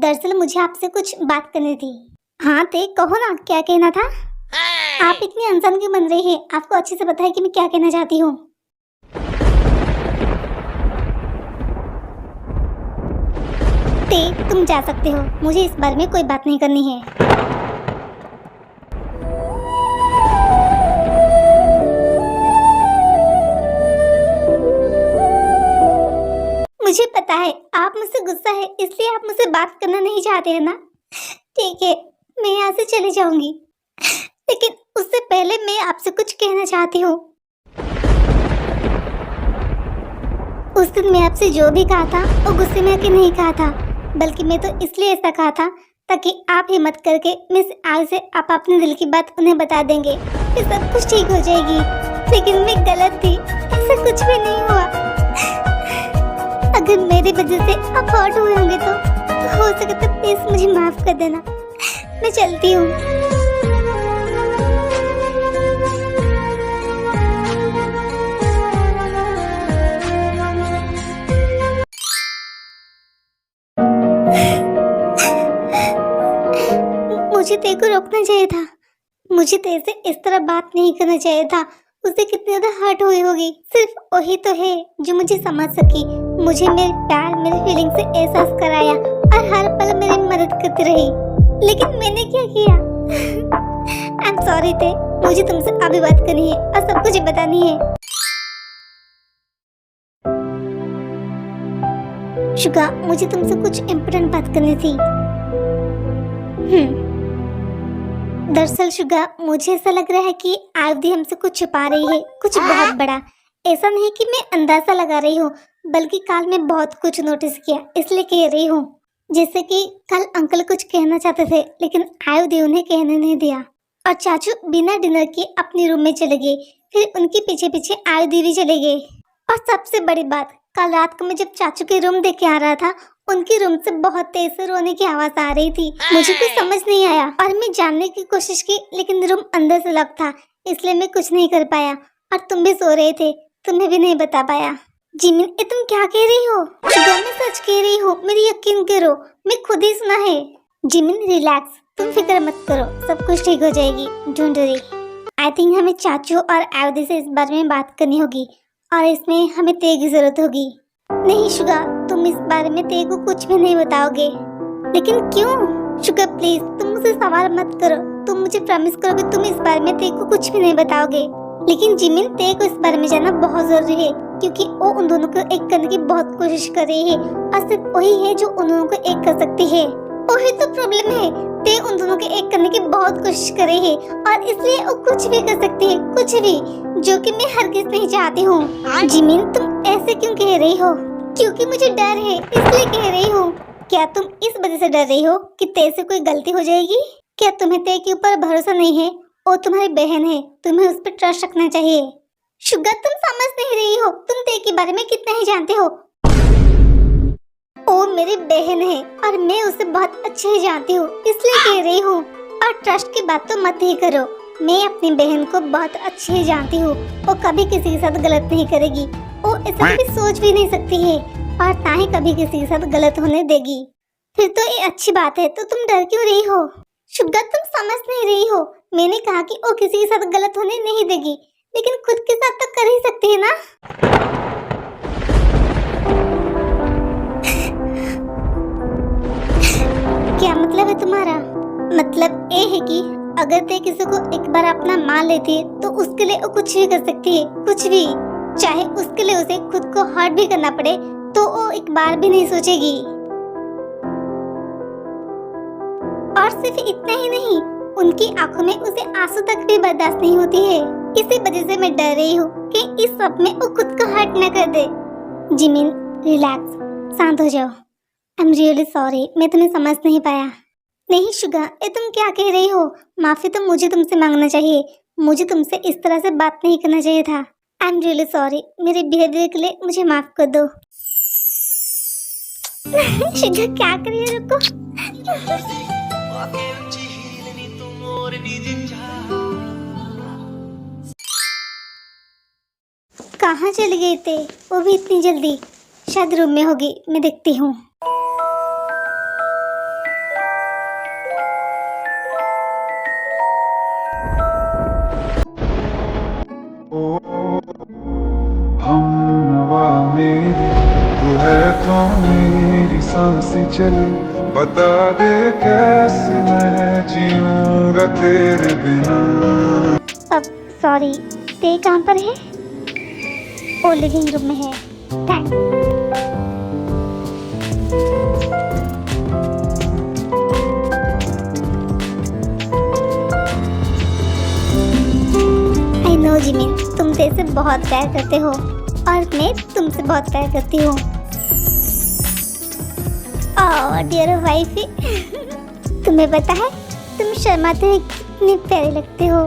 दरअसल मुझे आपसे कुछ बात करनी थी। हाँ ते कहो ना, क्या कहना था? आप इतनी अनजान क्यों बन रही है? आपको अच्छे से पता है कि मैं क्या कहना चाहती हूँ। ते तुम जा सकते हो, मुझे इस बारे में कोई बात नहीं करनी है। मुझे पता है आप मुझसे गुस्सा है, इसलिए आप मुझसे बात करना नहीं चाहते हैं ना? ठीक है, मैं यहाँ से चली जाऊंगी, लेकिन उससे पहले मैं आपसे कुछ कहना चाहती हूँ। उस दिन मैं आपसे जो भी कहा था वो गुस्से में आके नहीं कहा था, बल्कि मैं तो इसलिए ऐसा कहा था ताकि आप हिम्मत करके मिस आग से आप अपने दिल की बात उन्हें बता देंगे, फिर सब कुछ ठीक हो जाएगी। लेकिन मैं गलत थी, ऐसा कुछ भी नहीं हुआ। अगर मेरी वजह से आप हर्ट हुए होंगे तो हो सके तो प्लीज मुझे माफ कर देना। मैं चलती हूँ। मुझे तेरे को रोकना चाहिए था, मुझे तेरे से इस तरह बात नहीं करना चाहिए था। उसे कितनी ज्यादा हर्ट हुई होगी, सिर्फ वही तो है जो मुझे समझ सकी। मुझे मेरे प्यार, मेरी फीलिंग से एहसास कराया और हर पल मेरी मदद करती रही। लेकिन मैंने क्या किया? आई एम सॉरी थे, मुझे तुमसे अभी बात करनी है और सब कुछ बतानी है। शुगा, मुझे तुमसे कुछ इम्पोर्टेंट बात करनी थी। दरअसल शुगा, मुझे ऐसा लग रहा है कि आरती हमसे कुछ छुपा रही है, कुछ बहुत बड़ा। ऐसा नहीं कि मैं अंदाजा लगा रही हूँ, बल्कि कल मैं बहुत कुछ नोटिस किया, इसलिए कह रही हूँ। जैसे कि कल अंकल कुछ कहना चाहते थे, लेकिन आयुधि उन्हें कहने नहीं दिया और चाचू बिना डिनर के अपने रूम में चले गए। फिर उनके पीछे पीछे आयुधि भी चले गए। और सबसे बड़ी बात, कल रात को मैं जब चाचू के रूम देख के आ रहा था, उनके रूम से बहुत तेज से रोने की आवाज आ रही थी। मुझे कुछ समझ नहीं आया और मैं जानने की कोशिश की, लेकिन रूम अंदर से लॉक था, इसलिए मैं कुछ नहीं कर पाया। और तुम भी सो रहे थे, तुम्हें भी नहीं बता पाया। जिमिन, ये तुम क्या कह रही हो? मैं सच कह रही हूँ, मेरी यकीन करो, मैं खुद ही सुना है। जिमिन रिलैक्स, तुम फिक्र मत करो, सब कुछ ठीक हो जाएगी, डोंट वरी। आई थिंक हमें चाचू और आयुधि से इस बारे में बात करनी होगी और इसमें हमें तेज की जरूरत होगी। नहीं शुगा, तुम इस बारे में तेज को कुछ भी नहीं बताओगे। लेकिन क्यों? शुगा प्लीज, तुम मुझसे सवाल मत करो, तुम मुझे प्रॉमिस करो कि तुम इस बारे में तेज को कुछ भी नहीं बताओगे। लेकिन जिमिन, तेज को इस बारे में जानना बहुत जरूरी है, क्योंकि वो उन दोनों को एक करने की बहुत कोशिश कर रही है और सिर्फ वही है जो उन दोनों को एक कर सकती है। वही तो प्रॉब्लम है, ते उन दोनों को एक करने की बहुत कोशिश कर रही है और इसलिए वो कुछ भी कर सकती है, कुछ भी, जो कि मैं हरगिज नहीं चाहती हूँ। जिमिन, तुम ऐसे क्यों कह रही हो? क्योंकि मुझे डर है, इसलिए कह रही हूँ। क्या तुम इस वजह से डर रही हो कि ते से कोई गलती हो जाएगी? क्या तुम्हें ते के ऊपर भरोसा नहीं है? वो तुम्हारी बहन है, तुम्हें उस पर ट्रस्ट रखना चाहिए। शुगर, तुम समझ नहीं रही हो, तुम ते के बारे में कितना ही जानते हो। वो मेरी बहन है और मैं उसे बहुत अच्छे ही जानती हूँ, इसलिए कह रही हूँ। और ट्रस्ट की बात तो मत ही करो, मैं अपनी बहन को बहुत अच्छे ही जानती हूँ। वो कभी किसी के साथ गलत नहीं करेगी, वो ऐसा कभी सोच भी नहीं सकती है और ना ही कभी किसी के साथ गलत होने देगी। फिर तो ये अच्छी बात है, तो तुम डर क्यों रही हो? शुगा, तुम समझ नहीं रही हो, मैंने कहा कि वो किसी के साथ गलत होने नहीं देगी, लेकिन खुद के साथ तो कर ही सकती है ना। क्या मतलब है तुम्हारा? मतलब ये है कि अगर ते किसी को एक बार अपना मान लेती है तो उसके लिए वो कुछ भी कर सकती है, कुछ भी, चाहे उसके लिए उसे खुद को हर्ट भी करना पड़े तो वो एक बार भी नहीं सोचेगी। और सिर्फ इतना ही नहीं, उनकी आंखों में उसे आंसू तक भी बर्दाश्त नहीं होती है। इसी वजह से मैं डर रही हूँ कि इस सब में वो खुद को हर्ट न कर दे। जिमिन, रिलैक्स, शांत हो जाओ। आई एम रियली सॉरी, मैं तुम्हें समझ नहीं पाया। नहीं शुगा, ये तुम क्या कह रही हो? माफी तो मुझे तुमसे मांगना चाहिए, मुझे तुमसे इस तरह से बात नहीं करना चाहिए था। आई एम रियली सॉरी, मेरे बिहेवियर के लिए मुझे माफ कर दो। शुगा क्या कर रही है, रुको। कहाँ चले गए थे वो भी इतनी जल्दी? शायद रूम में होगी, मैं देखती हूँ। तू है तो मेरी सांसें चले, बता दे कैसे मैं जीऊंगा तेरे बिना। अब सॉरी, ते कहाँ पर है? ओ लिविंग रूम में है। थैंक्स। आई नो जिमिन, तुम ते से बहुत प्यार करते हो और मैं तुमसे बहुत प्यार करती हूँ। ओह डियर वाइफी, तुम्हें पता है तुम शर्माते हुए कितने प्यारे लगते हो।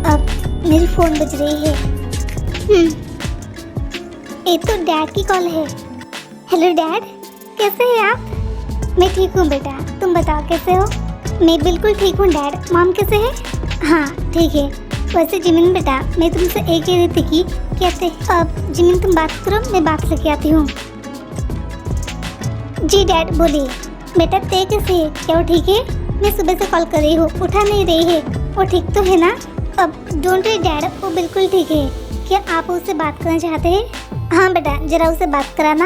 अब मेरी फोन बज रही है। ये तो डैड की कॉल है। हेलो डैड, कैसे हैं आप? मैं ठीक हूँ बेटा, तुम बताओ कैसे हो? मैं बिल्कुल ठीक हूँ डैड। मॉम कैसे है? हाँ ठीक है। वैसे जिमिन बेटा, मैं तुमसे एक कह रही थी कि कैसे। अब जिमिन तुम बात करो, मैं बात लेके आती हूँ। जी डैड बोलिए। बेटा ते कैसे है? क्या वो ठीक है? मैं सुबह से कॉल कर रही हूँ, उठा नहीं रही है। वो ठीक तो है ना? अब डोंट वरी डैड, वो बिल्कुल ठीक है। क्या आप उससे बात करना चाहते हैं? हाँ बेटा, जरा उससे बात कराना।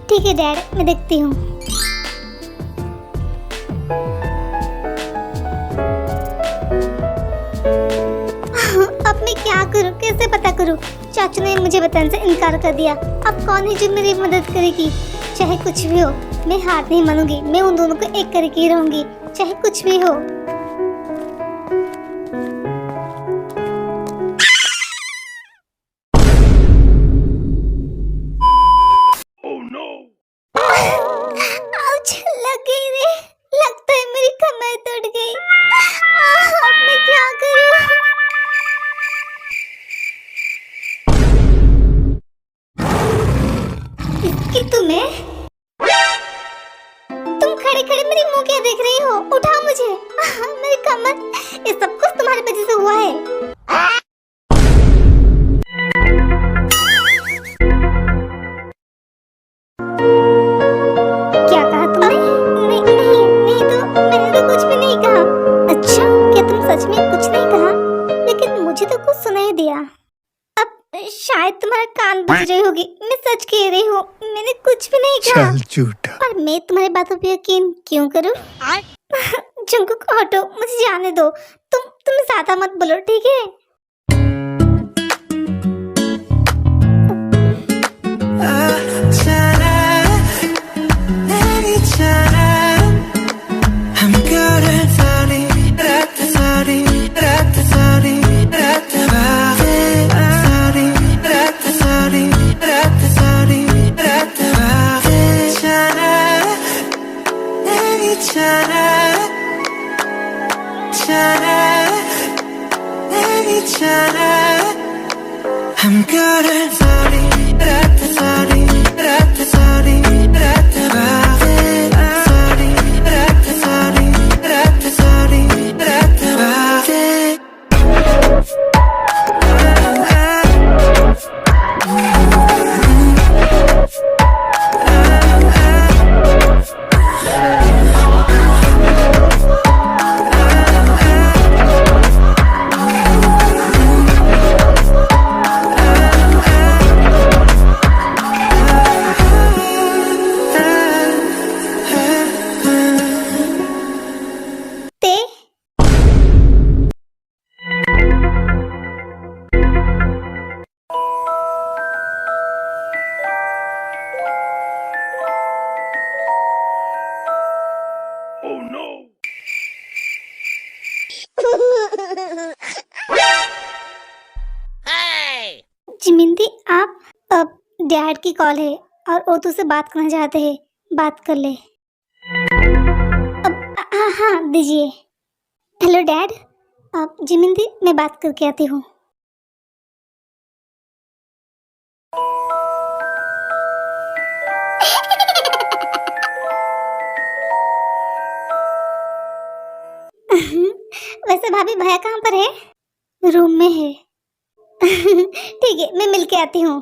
ठीक है डैड, मैं देखती हूँ। अब मैं क्या करूँ, कैसे पता करूँ? चाचू ने मुझे बताने से इनकार कर दिया। अब कौन है जो मेरी मदद करेगी? चाहे कुछ भी हो, मैं हार नहीं मानूंगी। मैं उन दोनों को एक करके ही रहूंगी, चाहे कुछ भी हो। आउच, लग गई रे। लगता है मेरी कमर टूट गई। अब मैं क्या करूं? इसकी तुम्हें, तुम खड़े खड़े मेरी मुंह क्या देख रही हो? उठाओ मुझे। मेरी कमर, ये सब कुछ तुम्हारी वजह से हुआ है। क्या कहा तुमने? नहीं नहीं नहीं, तो मैंने तो कुछ भी नहीं कहा। अच्छा, क्या तुम सच में कुछ नहीं कहा? लेकिन मुझे तो कुछ सुनाई दिया। अब शायद तुम्हारा कान बज रही होगी। मैं सच कह रही हूँ, मैंने कुछ भी नहीं कहा। चल झूठा। और मैं तुम्हारी बातों पे यकीन क्यों करूँ? जंकुक हटो, मुझे जाने दो। तुम ज्यादा मत बोलो, ठीक है? I'm good at sorry, sorry, sorry, dad की कॉल है और वो तुझसे बात करना चाहते हैं। बात कर ले। अब हाँ हाँ दीजिए। Hello dad. आप जिमिन दी, मैं बात करके आती हूँ। वैसे भाभी भैया कहाँ पर है? रूम में है। ठीक है, मैं मिल के आती हूँ।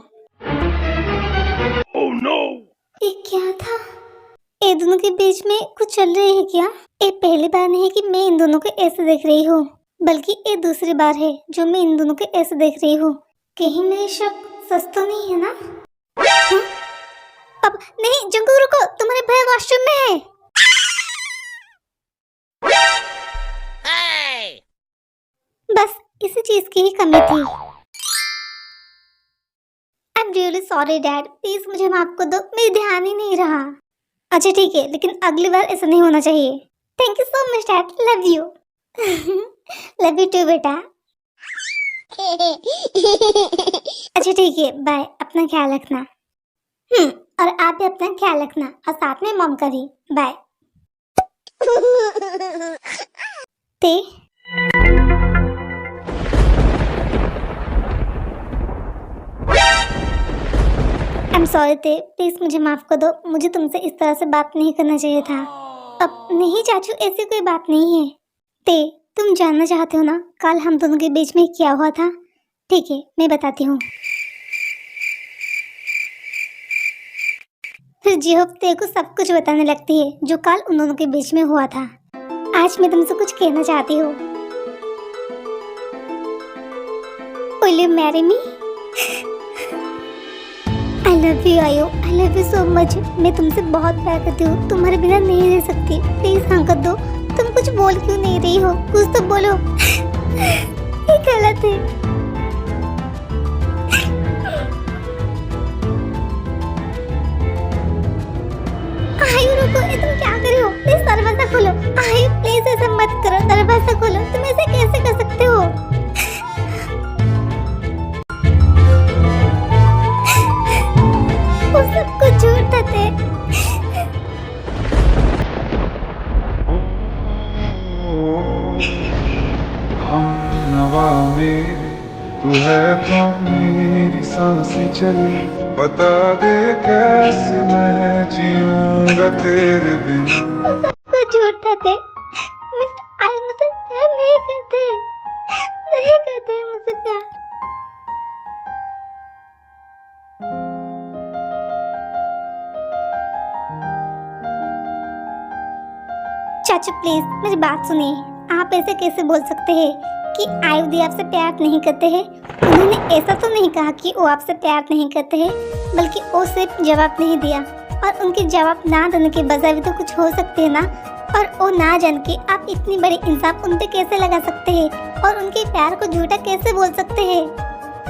Oh no! ये क्या था? ये दोनों के बीच में कुछ चल रही है क्या? ये पहली बार नहीं है कि मैं इन दोनों को ऐसे देख रही हूँ, बल्कि ये दूसरी बार है जो मैं इन दोनों को ऐसे देख रही हूँ। कहीं मेरे शक सच तो नहीं है ना? हाँ? अब नहीं जंगू, रुको, तुम्हारे भैया वॉशरूम में है। बस इसी चीज की ही कमी थी। I am really sorry dad, please मुझे माफ कर दो, मेरे ध्यान ही नहीं रहा। अच्छा ठीक है, लेकिन अगली बार ऐसा नहीं होना चाहिए। Thank you so much dad, love you. Love you too बेटा। अच्छा ठीक है, बाय, अपना ख्याल रखना। और आप भी अपना ख्याल रखना, और साथ में मॉम का भी। बाय। ते आई एम सॉरी ते, प्लीज मुझे माफ कर दो, मुझे तुमसे इस तरह से बात नहीं करना चाहिए था। अब नहीं चाचू, ऐसी कोई बात नहीं है। ते तुम जानना चाहते हो ना कल हम दोनों के बीच में क्या हुआ था? ठीक है, मैं बताती हूँ। फिर जिहोप ते को सब कुछ बताने लगती है जो कल उन दोनों के बीच में हुआ था। आज मैं तुमसे कुछ कहना चाहती हूँ। Will you marry me? I love you आयो, I love you so much। मैं तुमसे बहुत प्यार करती हूँ, तुम्हारे बिना नहीं रह सकती। प्लीज हाँ कर दो। तुम कुछ बोल क्यों नहीं रही हो? कुछ तो बोलो। ये गलत है। आयु रुको, ये तुम क्या कर रही हो? प्लीज दरवाजा खोलो। आयु प्लीज ऐसा मत करो, दरवाजा खोलो। तुम ऐसे कैसे कर सकते हो? वो सब कुछ झूठ थे। हम नवा मेरे, तू है कौन मेरी सांसें चली, बता दे कैसे मैं जीऊंगा तेरे बिना। कुछ झूठ थे। आई मुझसे प्यार नहीं करते, नहीं करते मुझसे प्यार। चाचू प्लीज मेरी बात सुनिए। आप ऐसे कैसे बोल सकते हैं कि आयुधि आपसे प्यार नहीं करते हैं? उन्होंने ऐसा तो नहीं कहा कि वो आपसे प्यार नहीं करते हैं, बल्कि वो सिर्फ जवाब नहीं दिया, और उनके जवाब ना देने के बजाय भी तो कुछ हो सकते हैं ना। और वो ना जान के आप इतनी बड़ी इंसाफ उन पे कैसे लगा सकते हैं, और उनके प्यार को झूठा कैसे बोल सकते हैं?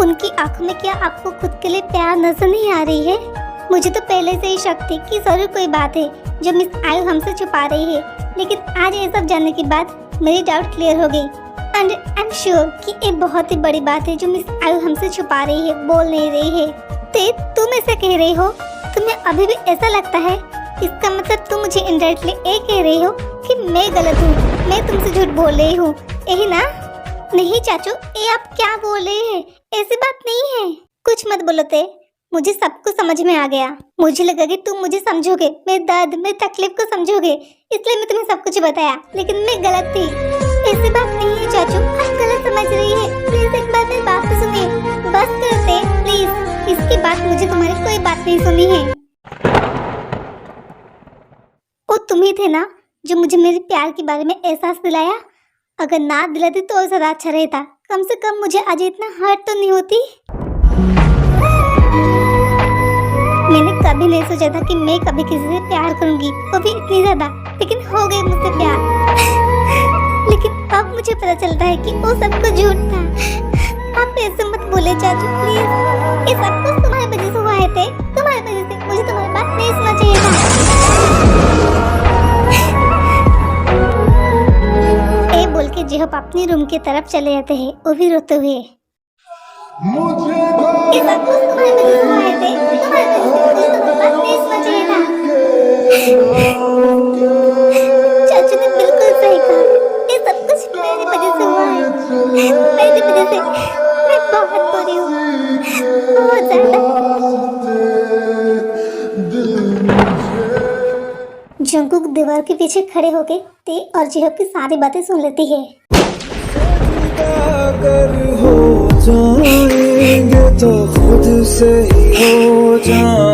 उनकी आंखों में क्या आपको खुद के लिए प्यार नजर नहीं आ रही है? मुझे तो पहले से ही शक थी कि जरूर कोई बात है जो मिस आयु हमसे छुपा रही है, लेकिन आज ये सब जानने के बाद मेरी डाउट क्लियर हो गई। एंड आई एम श्योर कि ये बहुत ही बड़ी बात है जो मिस आयु हमसे छुपा रही है, बोल नहीं रही है। ते तुम ऐसा कह रही हो? तुम्हें अभी भी ऐसा लगता है? इसका मतलब तुम मुझे इनडायरेक्टली ये कह रही हो कि मैं गलत हूँ, मैं तुमसे झूठ बोल रही हूँ, यही ना? नहीं चाचू, ये आप क्या बोल रहे हैं? ऐसी बात नहीं है। कुछ मत बोलो ते, मुझे सब कुछ समझ में आ गया। मुझे लगा कि तुम मुझे समझोगे, मेरे दर्द, मेरी तकलीफ को समझोगे, इसलिए मैं तुम्हें सब कुछ बताया, लेकिन मैं गलत थी। ऐसी बात नहीं है चाचू, आप गलत समझ रही है। प्लीज एक बार मेरी बात तो सुनिए। बस करते प्लीज, इसके बाद मुझे तुम्हारी कोई बात नहीं सुनी है। वो तुम ही थे ना जो मुझे मेरे प्यार के बारे में एहसास दिलाया? अगर ना दिलाती तो ज्यादा अच्छा रहता। कम से कम मुझे आज इतना हर्ट तो नहीं होती। मैंने कभी नहीं सोचा था कि मैं कभी किसी से प्यार करूंगी, वो भी इतनी ज्यादा, लेकिन हो गई मुझसे प्यार। लेकिन अब मुझे पता चलता है कि वो सब कुछ झूठ था। आप ऐसे मत बोले चाचू प्लीज, ये सब कुछ तुम्हारी वजह से हुआ है। थे तुम्हारी वजह से मुझे तुम्हारी बात नहीं सुनना चाहिए था। ए बोल के जेहप अपनी रूम की तरफ चले जाते हैं, वो भी रोते हुए। ये सब कुछ तुम्हारी वजह से हुआ है थे। तुम्हारी वजह से कुछ तो बस नहीं सोच रही था। चाचू ने बिल्कुल सही कहा। ये सब कुछ मेरी वजह से हुआ है। मेरी वजह से मैं बहुत बुरी हूँ, बहुत ज्यादा। जंगकुक दीवार के पीछे खड़े हो गए थे और जिहोब की सारी बातें सुन लेती है। अगर हो जाएंगे तो खुद से ही हो जाएंगे।